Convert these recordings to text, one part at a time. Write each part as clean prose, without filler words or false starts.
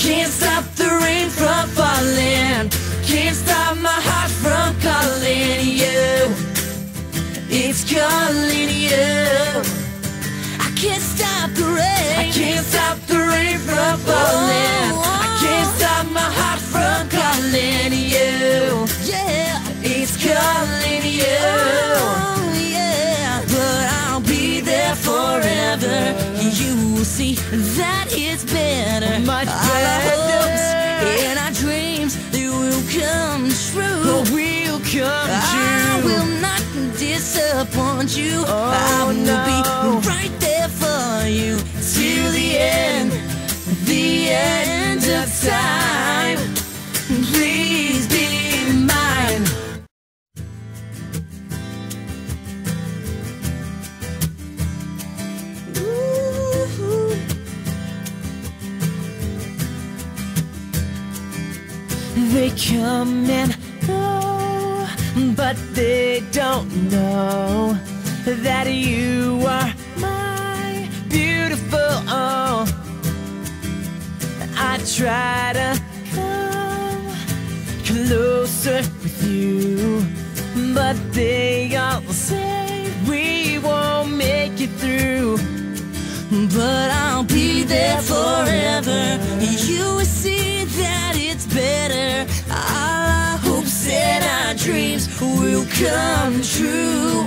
can't stop the rain from falling, can't stop my heart from calling you. It's calling you. I can't stop the rain, I can't stop the rain from falling, I can't stop my heart from calling you. Yeah, it's calling you. Yeah, but I'll be there forever. You will see that it's better. Much better. In our dreams, they will come true. Will come true. I will not disappoint you. I will be right there for you till the end of time. Please be mine. Ooh. They come and go, but they don't know that you are my beautiful. Oh, I try to come closer with you, but they all say we won't make it through. But I'll be there forever. You will see that it's better. Our hopes and our dreams will come true.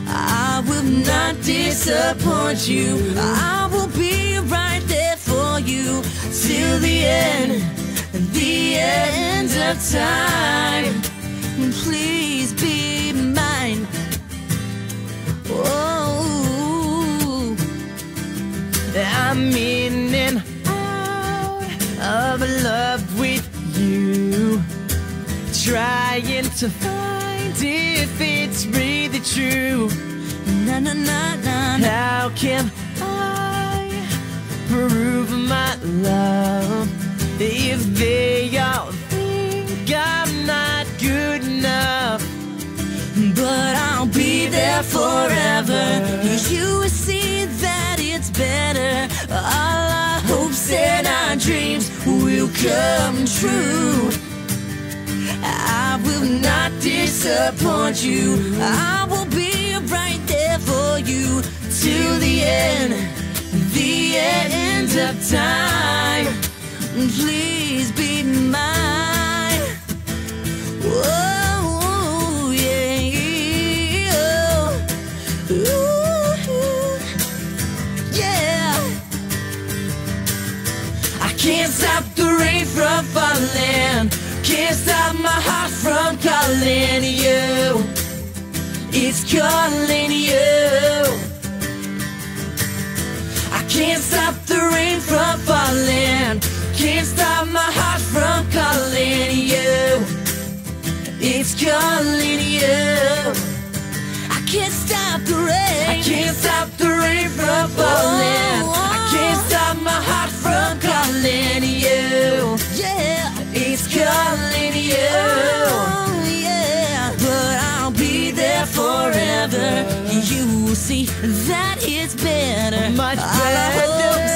I will not disappoint you. I will be right there for you till the end of time. Please be mine. Oh, I'm in and out of love with you, trying to find if it's really true. Na na na na. How can I prove my love if they all think I'm not good enough? But I'll be there forever. You will see that it's better. All our hopes and our dreams will come true. I will not disappoint you. I will be right there for you till the end of time. Please be mine. Whoa, yeah. Ooh, yeah. I can't stop the rain from falling, can't stop my heart from calling you. It's calling you. I can't stop the rain from falling, can't stop my heart from calling you. It's calling you. I can't stop the rain, I can't stop the rain from falling, I can't stop my heart from calling you. Yeah, it's calling you. Yeah, but I'll be there forever. You will see that it's better. Much better. Our hopes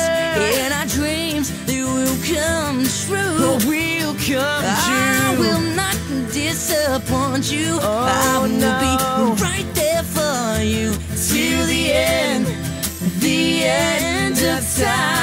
and our dreams, they will come true. Will come true. I will not disappoint you. I will be right there for you till the end of time.